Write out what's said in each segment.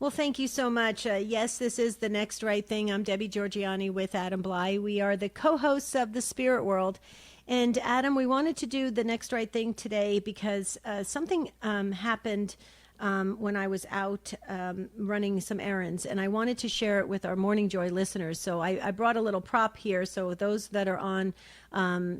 Well, thank you so much. Yes, this is The Next Right Thing. I'm Debbie Georgiani with Adam Bly. We are the co hosts of The Spirit World. And Adam, we wanted to do The Next Right Thing today because something happened when I was out running some errands, and I wanted to share it with our Morning Joy listeners. So I brought a little prop here. So those that are on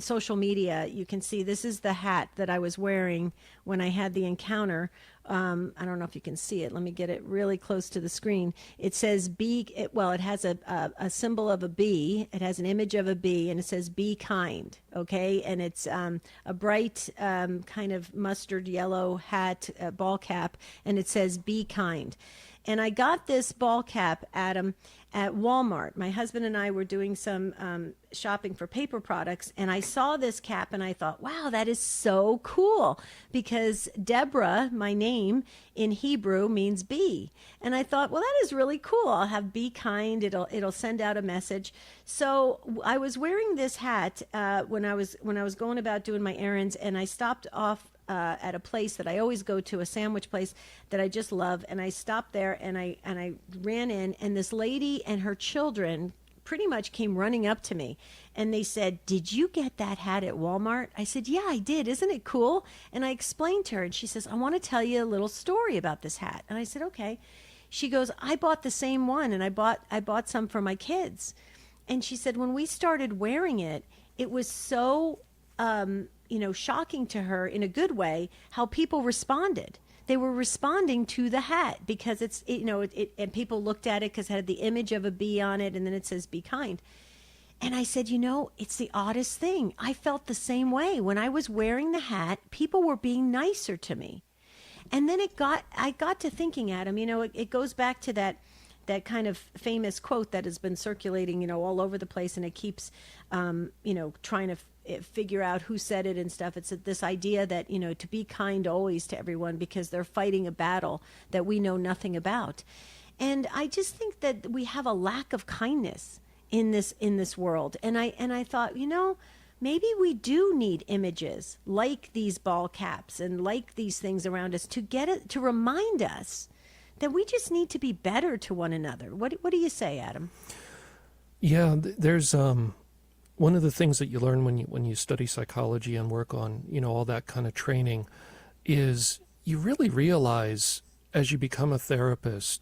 social media, you can see this is the hat that I was wearing when I had the encounter. I don't know if you can see it. Let me get it really close to the screen. It says "be." It has a symbol of a bee. It has an image of a bee, and it says "be kind." Okay, and it's a bright kind of mustard yellow hat, ball cap, and it says "be kind." And I got this ball cap, Adam, at Walmart. My husband and I were doing some shopping for paper products, and I saw this cap and I thought, wow, that is so cool, because Deborah, my name in Hebrew, means bee. And I thought, well, that is really cool. I'll have "be kind." It'll send out a message. So I was wearing this hat when I was going about doing my errands, and I stopped off at a place that I always go to, a sandwich place that I just love, and I stopped there and I ran in, and this lady and her children pretty much came running up to me, and they said, "Did you get that hat at Walmart?" I said, "Yeah, I did. Isn't it cool?" And I explained to her, and she says, "I want to tell you a little story about this hat." And I said, "Okay." She goes, "I bought the same one, and I bought some for my kids." And she said, when we started wearing it, it was so shocking to her in a good way how people responded. They were responding to the hat because and people looked at it because it had the image of a bee on it, and then it says "be kind." And I said, it's the oddest thing. I felt the same way when I was wearing the hat. People were being nicer to me. And then I got to thinking, Adam, it goes back to that kind of famous quote that has been circulating, all over the place, and it keeps, trying to figure out who said it and stuff. It's this idea that, to be kind always to everyone because they're fighting a battle that we know nothing about. And I just think that we have a lack of kindness in this world. And I thought, maybe we do need images like these ball caps and like these things around us to remind us that we just need to be better to one another. What do you say, Adam? Yeah, there's one of the things that you learn when you study psychology and work on, all that kind of training, is you really realize as you become a therapist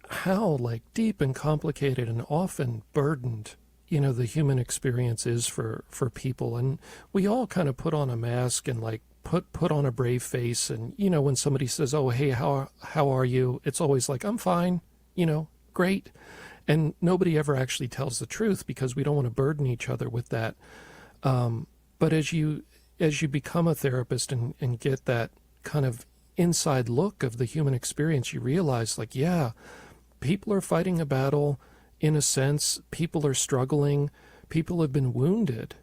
how deep and complicated and often burdened the human experience is for people. And we all kind of put on a mask and put on a brave face, and when somebody says, "Oh, hey, how are you?" It's always like, "I'm fine," great. And nobody ever actually tells the truth because we don't want to burden each other with that. But as you become a therapist and get that kind of inside look of the human experience, you realize, yeah, people are fighting a battle. In a sense, people are struggling. People have been wounded,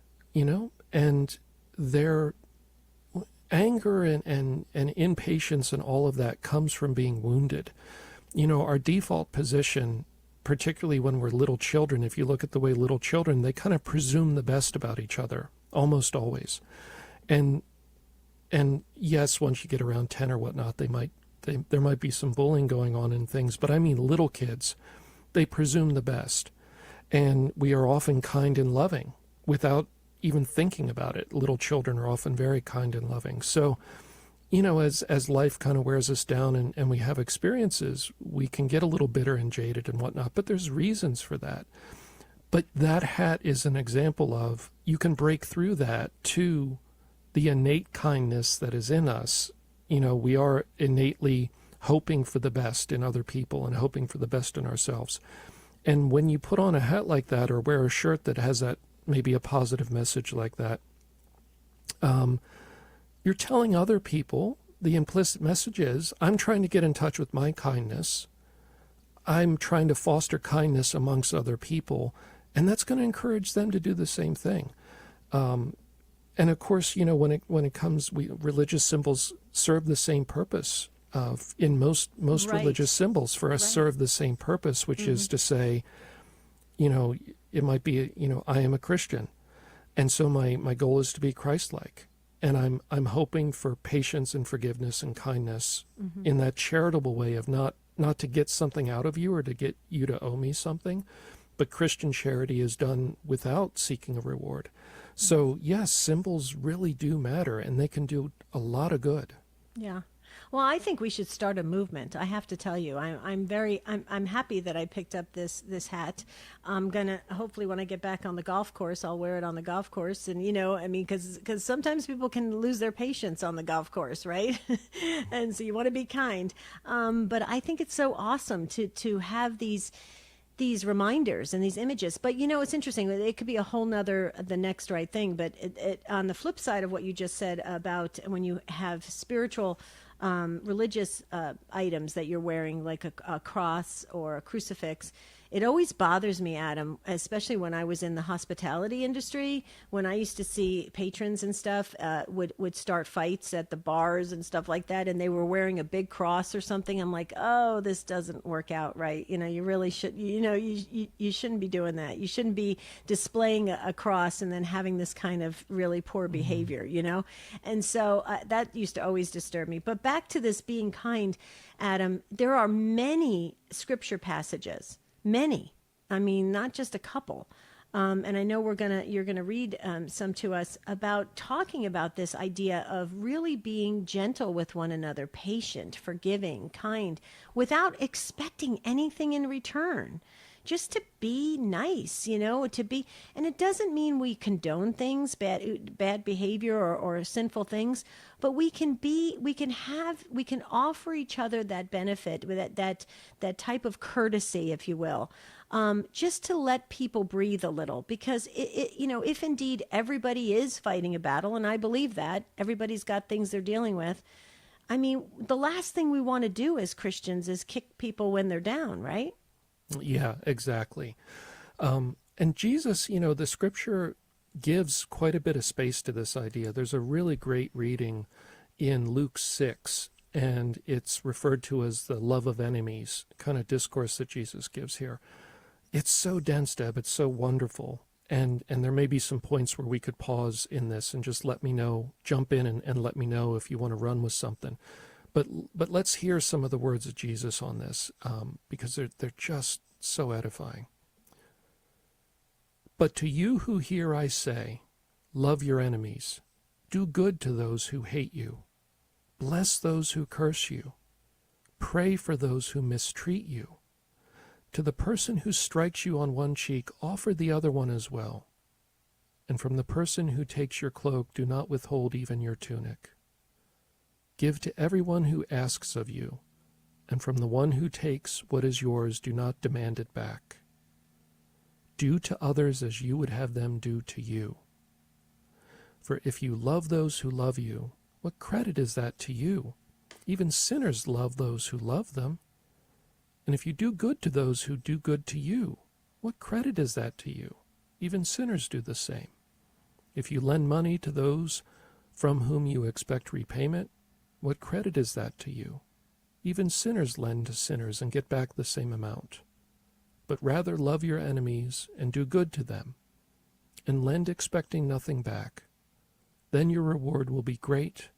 and their anger and impatience and all of that comes from being wounded. Our default position, particularly when we're little children, if you look at the way little children, they kind of presume the best about each other, almost always. And yes, once you get around 10 or whatnot, there might be some bullying going on and things, but I mean little kids, they presume the best. And we are often kind and loving without even thinking about it. Little children are often very kind and loving. So, as life kind of wears us down and we have experiences, we can get a little bitter and jaded and whatnot, but there's reasons for that. But that hat is an example of, you can break through that to the innate kindness that is in us. We are innately hoping for the best in other people and hoping for the best in ourselves. And when you put on a hat like that, or wear a shirt that has that, maybe a positive message like that, you're telling other people, the implicit message is, I'm trying to get in touch with my kindness. I'm trying to foster kindness amongst other people, and that's going to encourage them to do the same thing. And of course, when it comes, religious symbols serve the same purpose. In most Right. religious symbols for us Right. serve the same purpose, which is to say, it might be, I am a Christian, and so my goal is to be Christ-like. And I'm hoping for patience and forgiveness and kindness in that charitable way of not not to get something out of you or to get you to owe me something, but Christian charity is done without seeking a reward. So yes, symbols really do matter, and they can do a lot of good. Yeah. Well, I think we should start a movement. I have to tell you, I'm happy that I picked up this hat. I'm gonna hopefully when I get back on the golf course, I'll wear it on the golf course. And I mean, because sometimes people can lose their patience on the golf course, right? And so you want to be kind. But I think it's so awesome to have these reminders and these images. But it's interesting. It could be a whole nother the next right thing. But on the flip side of what you just said about when you have spiritual religious items that you're wearing, like a cross or a crucifix, it always bothers me, Adam, especially when I was in the hospitality industry, when I used to see patrons and stuff would start fights at the bars and stuff like that, and they were wearing a big cross or something. I'm like, oh, this doesn't work out right. You really should, you shouldn't be doing that. You shouldn't be displaying a cross and then having this kind of really poor behavior, And so that used to always disturb me. But back to this being kind, Adam, there are many scripture passages. Many. I mean, not just a couple. And I know you're gonna read some to us about talking about this idea of really being gentle with one another, patient, forgiving, kind, without expecting anything in return. Just to be nice, to be, and it doesn't mean we condone things, bad behavior or sinful things, but we can offer each other that benefit, that type of courtesy, if you will, just to let people breathe a little, because if indeed everybody is fighting a battle, and I believe that everybody's got things they're dealing with. I mean, the last thing we want to do as Christians is kick people when they're down, right? Yeah, exactly. And Jesus, the scripture gives quite a bit of space to this idea. There's a really great reading in Luke 6, and it's referred to as the love of enemies kind of discourse that Jesus gives here. It's so dense, Deb. It's so wonderful. And there may be some points where we could pause in this and just let me know, jump in and let me know if you want to run with something. But let's hear some of the words of Jesus on this, because they're just so edifying. But to you who hear I say, love your enemies, do good to those who hate you, bless those who curse you, pray for those who mistreat you. To the person who strikes you on one cheek, offer the other one as well. And from the person who takes your cloak, do not withhold even your tunic. Give to everyone who asks of you, and from the one who takes what is yours, do not demand it back. Do to others as you would have them do to you. For if you love those who love you, what credit is that to you? Even sinners love those who love them. And if you do good to those who do good to you, what credit is that to you? Even sinners do the same. If you lend money to those from whom you expect repayment, what credit is that to you? Even sinners lend to sinners and get back the same amount. But rather love your enemies and do good to them, and lend expecting nothing back. Then your reward will be great,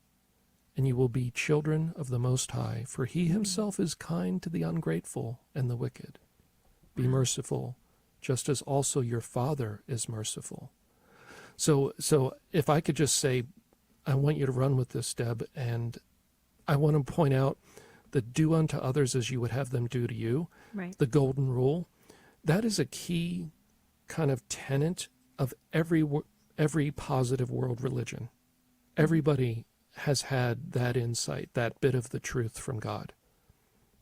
and you will be children of the Most High, for he himself is kind to the ungrateful and the wicked. Be merciful, just as also your Father is merciful. So if I could just say, I want you to run with this, Deb, and I want to point out that do unto others as you would have them do to you, Right. the golden rule. That is a key kind of tenet of every positive world religion. Everybody has had that insight, that bit of the truth from God.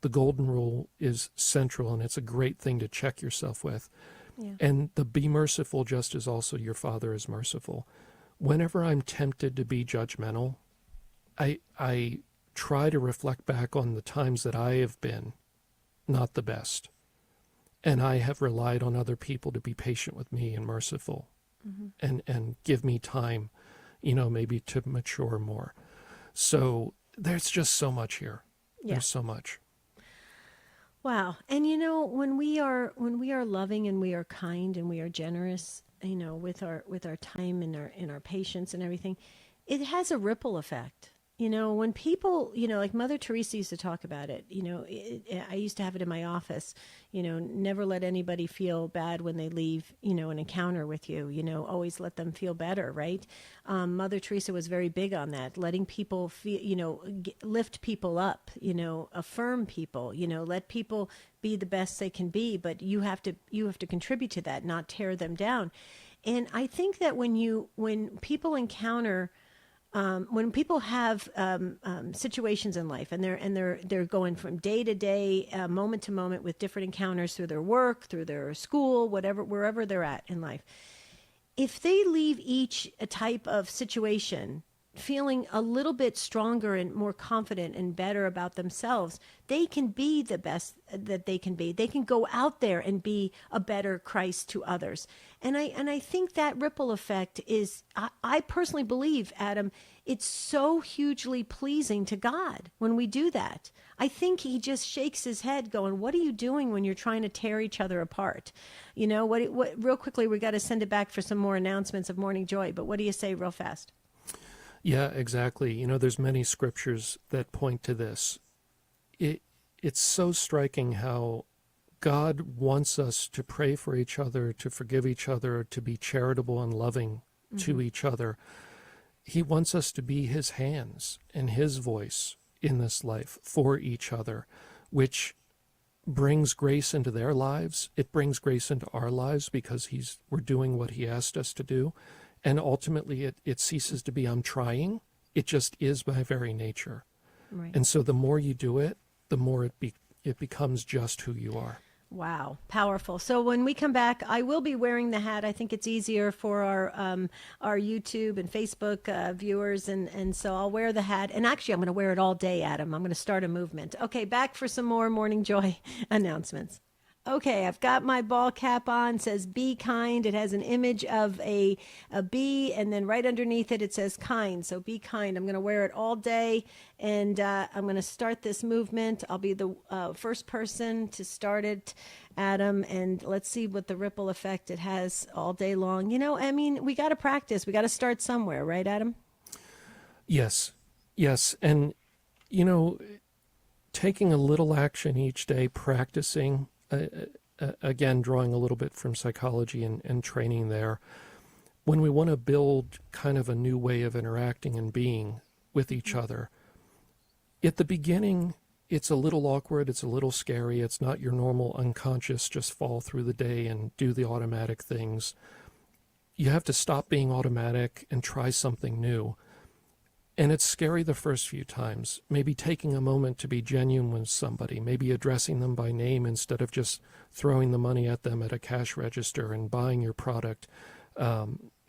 The golden rule is central, and it's a great thing to check yourself with. Yeah. And the be merciful just as also your Father is merciful. Whenever I'm tempted to be judgmental, I try to reflect back on the times that I have been not the best. And I have relied on other people to be patient with me and merciful, and give me time, maybe to mature more. So there's just so much here. Yeah. There's so much. Wow. And when we are loving and we are kind and we are generous, with our time and our patience and everything, it has a ripple effect. When people, like Mother Teresa used to talk about it, I used to have it in my office, never let anybody feel bad when they leave, an encounter with you, always let them feel better, right? Mother Teresa was very big on that, letting people feel, lift people up, affirm people, let people be the best they can be, but you have to contribute to that, not tear them down. And I think that when people encounter when people have situations in life and they're going from day to day, moment to moment with different encounters through their work, through their school, whatever, wherever they're at in life, if they leave each type of situation feeling a little bit stronger and more confident and better about themselves, they can be the best that they can be. They can go out there and be a better Christ to others. And I think that ripple effect is, I personally believe, Adam, it's so hugely pleasing to God when we do that. I think he just shakes his head going, what are you doing when you're trying to tear each other apart? What real quickly, we got to send it back for some more announcements of Morning Joy, but what do you say real fast? Yeah, exactly. There's many scriptures that point to this. It's so striking how God wants us to pray for each other, to forgive each other, to be charitable and loving to each other. He wants us to be his hands and his voice in this life for each other, which brings grace into their lives. It brings grace into our lives because we're doing what he asked us to do. And ultimately, it ceases to be I'm trying. It just is by very nature. Right. And so the more you do it, the more it becomes just who you are. Wow, powerful. So when we come back, I will be wearing the hat. I think it's easier for our YouTube and Facebook viewers, and so I'll wear the hat. And actually, I'm going to wear it all day, Adam. I'm going to start a movement. Okay, back for some more Morning Joy announcements. Okay, I've got my ball cap on. It says be kind. It has an image of a bee, and then right underneath it, it says kind. So be kind. I'm going to wear it all day, and I'm going to start this movement. I'll be the first person to start it, Adam, and let's see what the ripple effect it has all day long. We got to practice. We got to start somewhere, right, Adam? Yes. And, taking a little action each day, practicing, again, drawing a little bit from psychology and training there, when we want to build kind of a new way of interacting and being with each other, at the beginning, it's a little awkward, it's a little scary, it's not your normal unconscious, just fall through the day and do the automatic things. You have to stop being automatic and try something new. And it's scary the first few times, maybe taking a moment to be genuine with somebody, maybe addressing them by name instead of just throwing the money at them at a cash register and buying your product.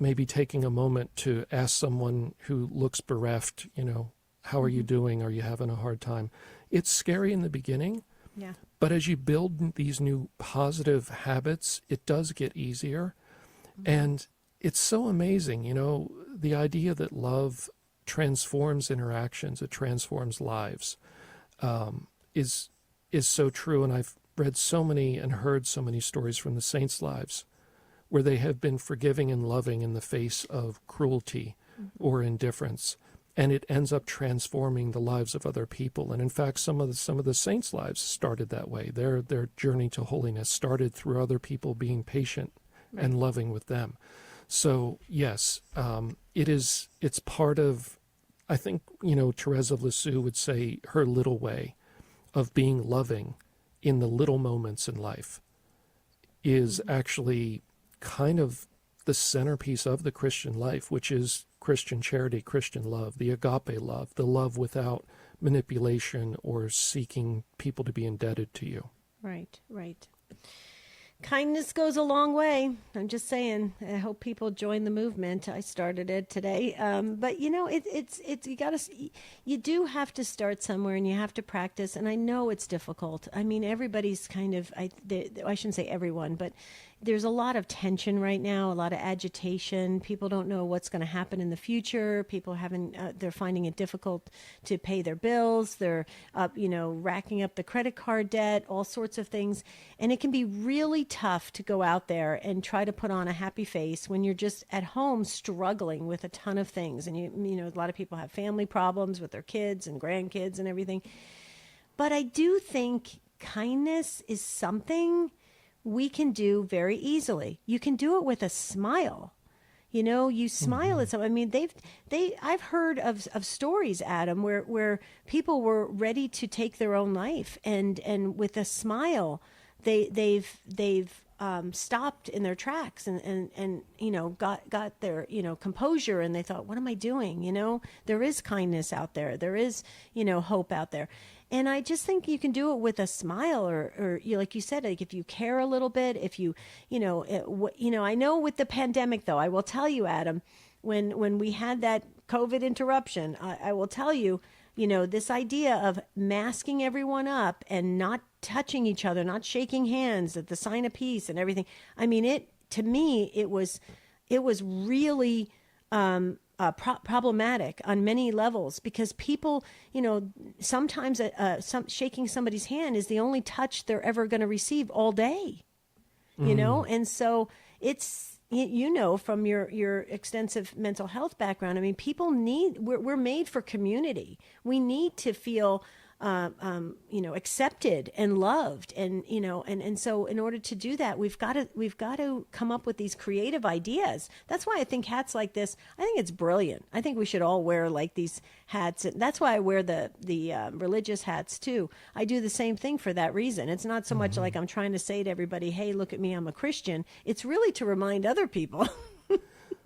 Maybe taking a moment to ask someone who looks bereft, how are you doing? Are you having a hard time? It's scary in the beginning, Yeah. but as you build these new positive habits, it does get easier. And it's so amazing, the idea that love transforms interactions, it transforms lives, is so true. And I've read so many and heard so many stories from the saints' lives where they have been forgiving and loving in the face of cruelty or indifference, and it ends up transforming the lives of other people. And in fact, some of the saints' lives started that way. Their journey to holiness started through other people being patient and loving with them. So yes, it's part of, I think, Therese of Lisieux would say her little way of being loving in the little moments in life is actually kind of the centerpiece of the Christian life, which is Christian charity, Christian love, the agape love, the love without manipulation or seeking people to be indebted to you. Right. Kindness goes a long way. I'm just saying. I hope people join the movement. I started it today, but it's you do have to start somewhere, and you have to practice. And I know it's difficult. I mean, everybody's kind of I shouldn't say everyone, but there's a lot of tension right now, a lot of agitation. People don't know what's going to happen in the future. People having they're finding it difficult to pay their bills. They're racking up the credit card debt, all sorts of things. And it can be really tough to go out there and try to put on a happy face when you're just at home struggling with a ton of things. And a lot of people have family problems with their kids and grandkids and everything. But I do think kindness is something we can do very easily. You can do it with a smile. You smile at someone. I mean, I've heard of stories, Adam, where people were ready to take their own life, and with a smile, they've stopped in their tracks and got their composure, and they thought, what am I doing? There is kindness out there. There is hope out there. And I just think you can do it with a smile, or like you said, like if you care a little bit, if I know with the pandemic, though, I will tell you, Adam, when we had that COVID interruption, I will tell you, this idea of masking everyone up and not touching each other, not shaking hands at the sign of peace and everything. I mean, to me, it was really problematic on many levels, because people, sometimes shaking somebody's hand is the only touch they're ever going to receive all day, and so it's, from your extensive mental health background, I mean, we're made for community. We need to feel accepted and loved, and so in order to do that, we've got to come up with these creative ideas. That's why I think hats like this, I think it's brilliant. I think we should all wear like these hats, and that's why I wear the religious hats too. I do the same thing for that reason. It's not so much like I'm trying to say to everybody, hey, look at me, I'm a Christian. It's really to remind other people.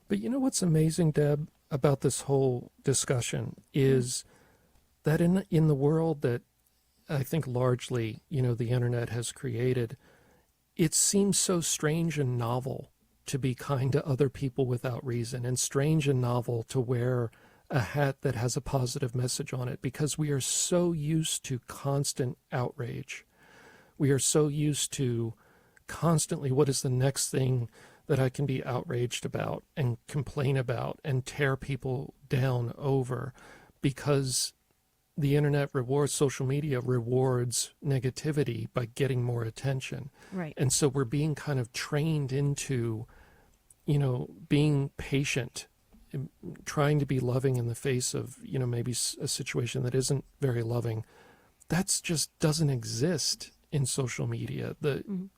But you know what's amazing, Deb, about this whole discussion is that in the world that I think largely, the internet has created, it seems so strange and novel to be kind to other people without reason, and strange and novel to wear a hat that has a positive message on it, because we are so used to constant outrage. We are so used to constantly, what is the next thing that I can be outraged about and complain about and tear people down over, because the internet social media rewards negativity by getting more attention. Right. And so we're being kind of trained into, being patient, trying to be loving in the face of, maybe a situation that isn't very loving. That's just doesn't exist in social media.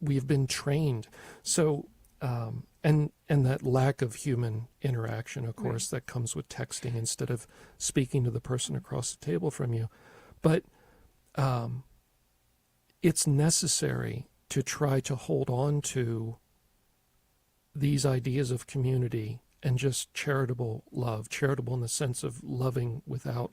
We've been trained. So, and that lack of human interaction, of course, that comes with texting instead of speaking to the person across the table from you. But it's necessary to try to hold on to these ideas of community and just charitable love, charitable in the sense of loving without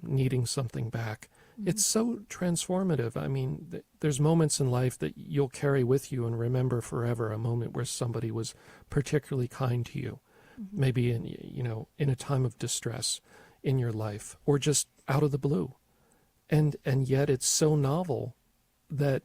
needing something back. It's so transformative. I mean, there's moments in life that you'll carry with you and remember forever, a moment where somebody was particularly kind to you, maybe in a time of distress in your life, or just out of the blue. And yet it's so novel that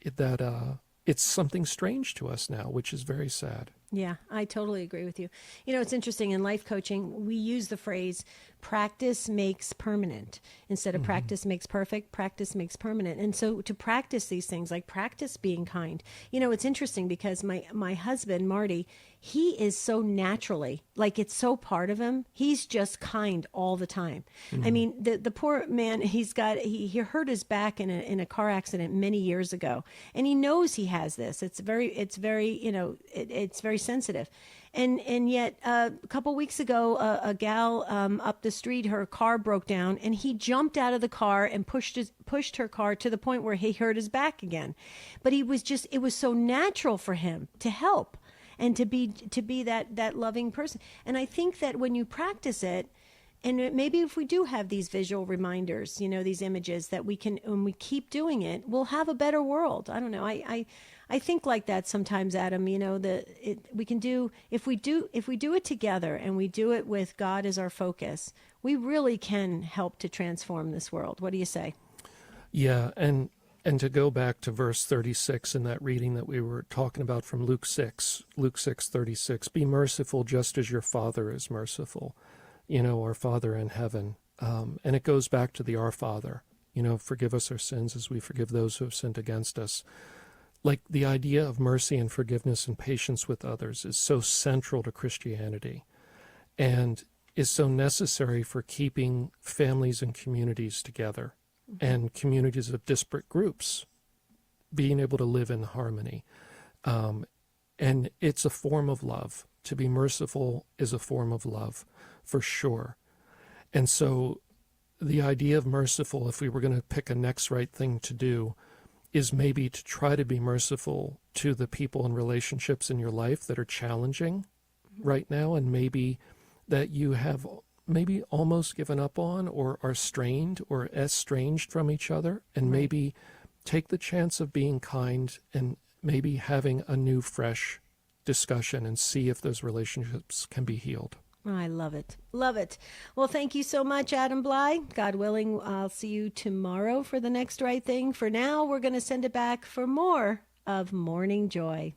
it's something strange to us now, which is very sad. Yeah, I totally agree with you. It's interesting, in life coaching, we use the phrase practice makes permanent. Instead of practice makes perfect, practice makes permanent. And so to practice these things, like practice being kind, it's interesting because my husband, Marty, he is so naturally, like it's so part of him. He's just kind all the time. I mean, the poor man, he hurt his back in a car accident many years ago, and he knows he has this. It's very, it's very sensitive. And yet a couple weeks ago, a gal up the street, her car broke down, and he jumped out of the car and pushed her car to the point where he hurt his back again. But it was so natural for him to help and to be that loving person. And I think that when you practice it, and maybe if we do have these visual reminders, these images that we can, when we keep doing it, we'll have a better world. I don't know. I think like that sometimes, Adam. We can do, if we do it together and we do it with God as our focus, we really can help to transform this world. What do you say? Yeah, and And to go back to verse 36 in that reading that we were talking about from Luke 6:36, be merciful just as your Father is merciful, our Father in heaven. And it goes back to the Our Father, forgive us our sins as we forgive those who have sinned against us. Like the idea of mercy and forgiveness and patience with others is so central to Christianity and is so necessary for keeping families and communities together. And communities of disparate groups being able to live in harmony. And it's a form of love. To be merciful is a form of love, for sure. And so the idea of merciful, if we were going to pick a next right thing to do, is maybe to try to be merciful to the people and relationships in your life that are challenging right now, and maybe that you have maybe almost given up on or are strained or estranged from each other, and maybe take the chance of being kind and maybe having a new, fresh discussion and see if those relationships can be healed. I love it. Love it. Well, thank you so much, Adam Bly. God willing, I'll see you tomorrow for the next right thing. For now, we're going to send it back for more of Morning Joy.